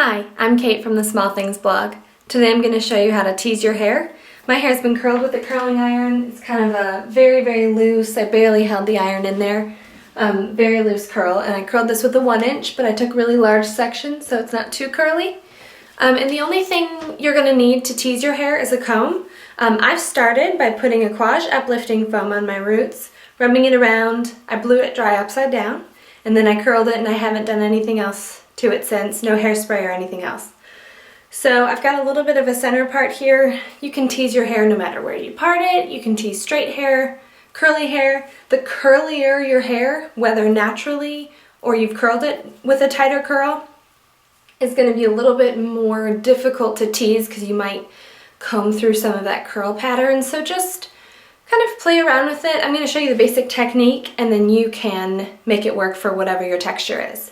Hi, I'm Kate from the Small Things blog. Today I'm going to show you how to tease your hair. My hair's been curled with a curling iron. It's kind of a very, very loose. I barely held the iron in there. Very loose curl, and I curled this with a 1-inch, but I took really large sections so it's not too curly. And the only thing you're going to need to tease your hair is a comb. I've started by putting Aquage uplifting foam on my roots, rubbing it around. I blew it dry upside down, and then I curled it, and I haven't done anything else to it since, no hairspray or anything else. So I've got a little bit of a center part here. You can tease your hair no matter where you part it. You can tease straight hair, curly hair. The curlier your hair, whether naturally or you've curled it with a tighter curl, is going to be a little bit more difficult to tease because you might comb through some of that curl pattern. So just kind of play around with it. I'm going to show you the basic technique, and then you can make it work for whatever your texture is.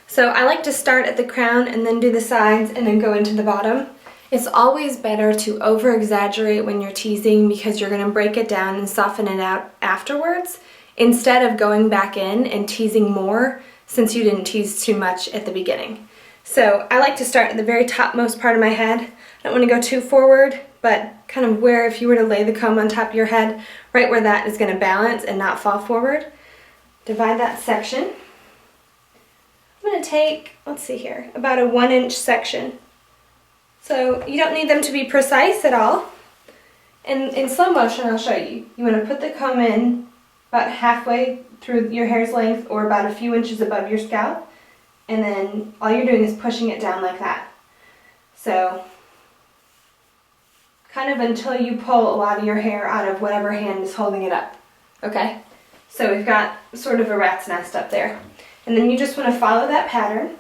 So I like to start at the crown and then do the sides and then go into the bottom. It's always better to over-exaggerate when you're teasing because you're going to break it down and soften it out afterwards instead of going back in and teasing more since you didn't tease too much at the beginning. So I like to start at the very topmost part of my head. I don't want to go too forward, but kind of where if you were to lay the comb on top of your head, right where that is going to balance and not fall forward. Divide that section. I'm going to take, let's see here, about a 1-inch section. So you don't need them to be precise at all. And in slow motion, I'll show you. You want to put the comb in about halfway through your hair's length or about a few inches above your scalp. And then all you're doing is pushing it down like that. So kind of until you pull a lot of your hair out of whatever hand is holding it up. Okay? So we've got sort of a rat's nest up there. And then you just want to follow that pattern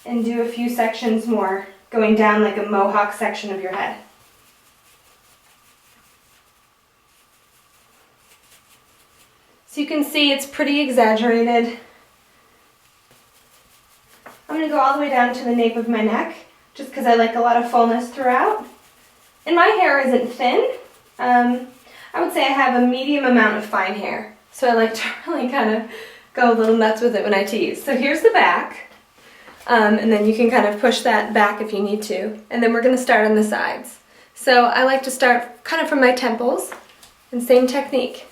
and do a few sections more, going down like a mohawk section of your head. So you can see it's pretty exaggerated. I'm going to go all the way down to the nape of my neck, just because I like a lot of fullness throughout. And my hair isn't thin. I would say I have a medium amount of fine hair, so I like to really kind of go a little nuts with it when I tease. So here's the back, and then you can kind of push that back if you need to. And then we're going to start on the sides. So I like to start kind of from my temples, and same technique.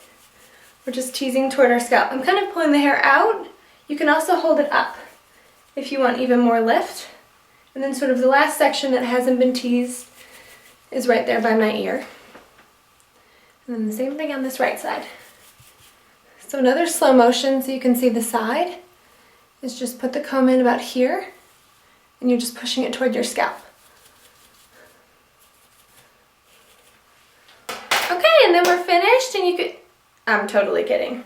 We're just teasing toward our scalp. I'm kind of pulling the hair out. You can also hold it up if you want even more lift. And then sort of the last section that hasn't been teased is right there by my ear. And then the same thing on this right side. So another slow motion so you can see the side is just put the comb in about here and you're just pushing it toward your scalp. Okay, and then we're finished, and you could, I'm totally kidding.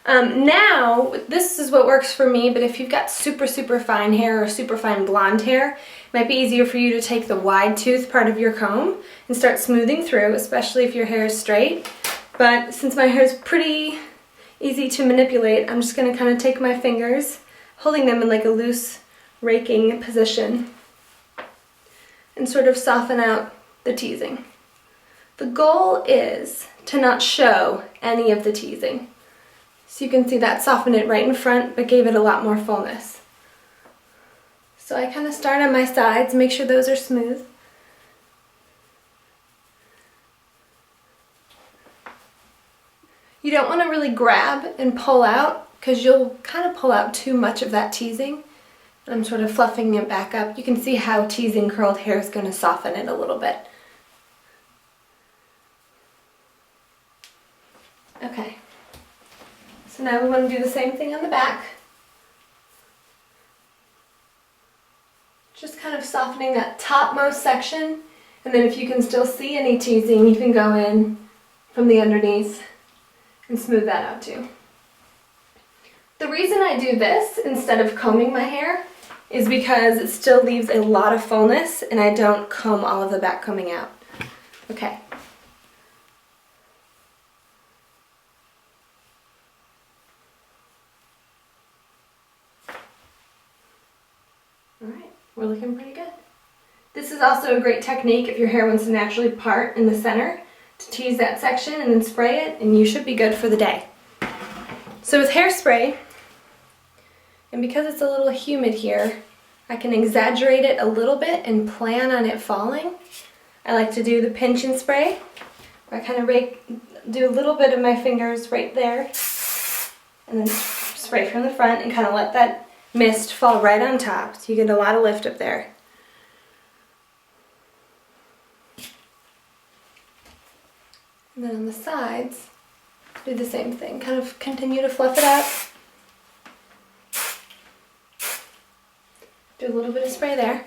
Now, this is what works for me, but if you've got super, super fine hair or super fine blonde hair, it might be easier for you to take the wide tooth part of your comb and start smoothing through, especially if your hair is straight. But since my hair is pretty easy to manipulate, I'm just going to kind of take my fingers, holding them in like a loose raking position, and sort of soften out the teasing. The goal is to not show any of the teasing. So you can see that softened it right in front, but gave it a lot more fullness. So I kind of start on my sides, make sure those are smooth. You don't want to really grab and pull out because you'll kind of pull out too much of that teasing. I'm sort of fluffing it back up. You can see how teasing curled hair is going to soften it a little bit. Okay. So now we want to do the same thing on the back. Just kind of softening that topmost section, and then if you can still see any teasing, you can go in from the underneath and smooth that out too. The reason I do this instead of combing my hair is because it still leaves a lot of fullness and I don't comb all of the back combing out. Okay. Alright, we're looking pretty good. This is also a great technique if your hair wants to naturally part in the center, to tease that section and then spray it, and you should be good for the day. So with hairspray, and because it's a little humid here, I can exaggerate it a little bit and plan on it falling. I like to do the pinch and spray, where I kind of do a little bit of my fingers right there, and then spray from the front and kind of let that mist fall right on top, so you get a lot of lift up there. And then on the sides, do the same thing. Kind of continue to fluff it up. Do a little bit of spray there.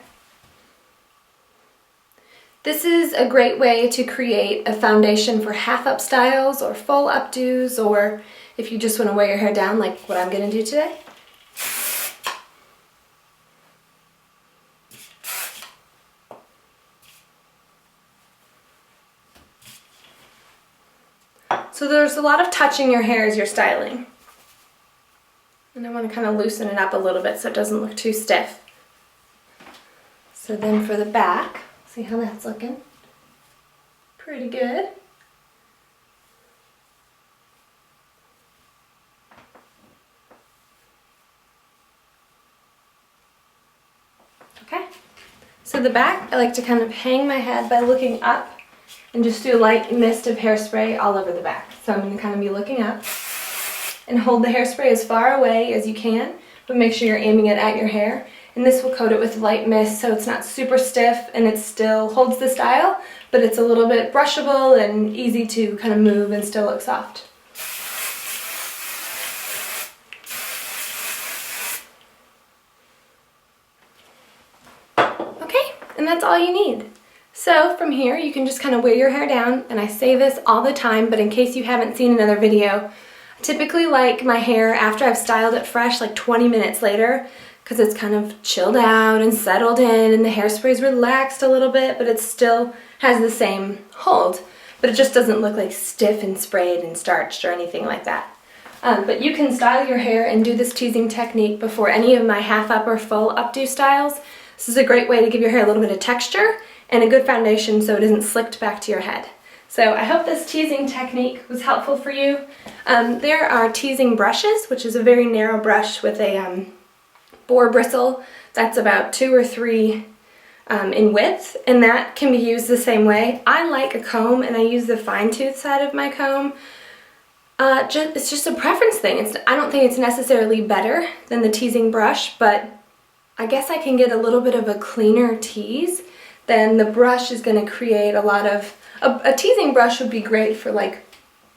This is a great way to create a foundation for half up styles or full updos, or if you just want to wear your hair down like what I'm going to do today. So there's a lot of touching your hair as you're styling. And I want to kind of loosen it up a little bit so it doesn't look too stiff. So then for the back, see how that's looking? Pretty good. Okay. So the back, I like to kind of hang my head by looking up and just do a light mist of hairspray all over the back. So I'm going to kind of be looking up and hold the hairspray as far away as you can, but make sure you're aiming it at your hair. And this will coat it with light mist so it's not super stiff and it still holds the style, but it's a little bit brushable and easy to kind of move and still look soft. Okay, and that's all you need. So from here you can just kind of wear your hair down, and I say this all the time, but in case you haven't seen another video, I typically like my hair after I've styled it fresh like 20 minutes later, because it's kind of chilled out and settled in and the hairspray's relaxed a little bit, but it still has the same hold, but it just doesn't look like stiff and sprayed and starched or anything like that. But you can style your hair and do this teasing technique before any of my half up or full updo styles. This is a great way to give your hair a little bit of texture and a good foundation so it isn't slicked back to your head. So I hope this teasing technique was helpful for you. There are teasing brushes, which is a very narrow brush with a boar bristle that's about 2 or 3 in width, and that can be used the same way. I like a comb, and I use the fine tooth side of my comb. It's just a preference thing. I don't think it's necessarily better than the teasing brush, but I guess I can get a little bit of a cleaner tease. Then the brush is going to create a lot of... A teasing brush would be great for like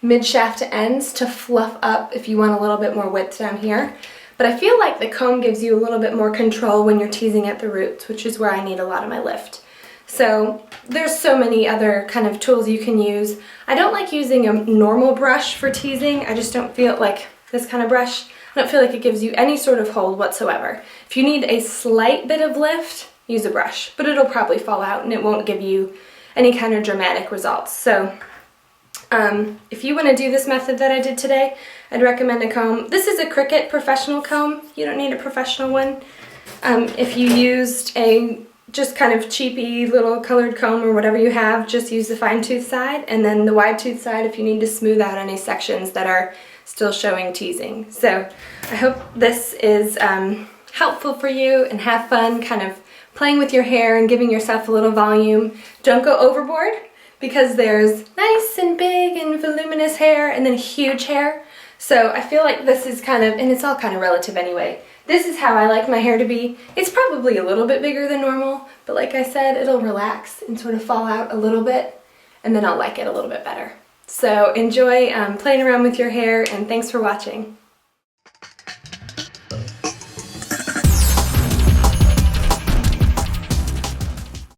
mid-shaft to ends to fluff up if you want a little bit more width down here. But I feel like the comb gives you a little bit more control when you're teasing at the roots, which is where I need a lot of my lift. So there's so many other kind of tools you can use. I don't like using a normal brush for teasing. I just don't feel like this kind of brush. I don't feel like it gives you any sort of hold whatsoever. If you need a slight bit of lift, use a brush, but it'll probably fall out and it won't give you any kind of dramatic results. So if you want to do this method that I did today, I'd recommend a comb. This is a Cricut professional comb. You don't need a professional one. If you used a just kind of cheapy little colored comb or whatever you have, just use the fine tooth side, and then the wide tooth side if you need to smooth out any sections that are still showing teasing. So I hope this is helpful for you, and have fun kind of playing with your hair and giving yourself a little volume. Don't go overboard, because there's nice and big and voluminous hair and then huge hair. So I feel like this is kind of, and it's all kind of relative anyway, this is how I like my hair to be. It's probably a little bit bigger than normal, but like I said, it'll relax and sort of fall out a little bit, and then I'll like it a little bit better. So enjoy playing around with your hair, and thanks for watching.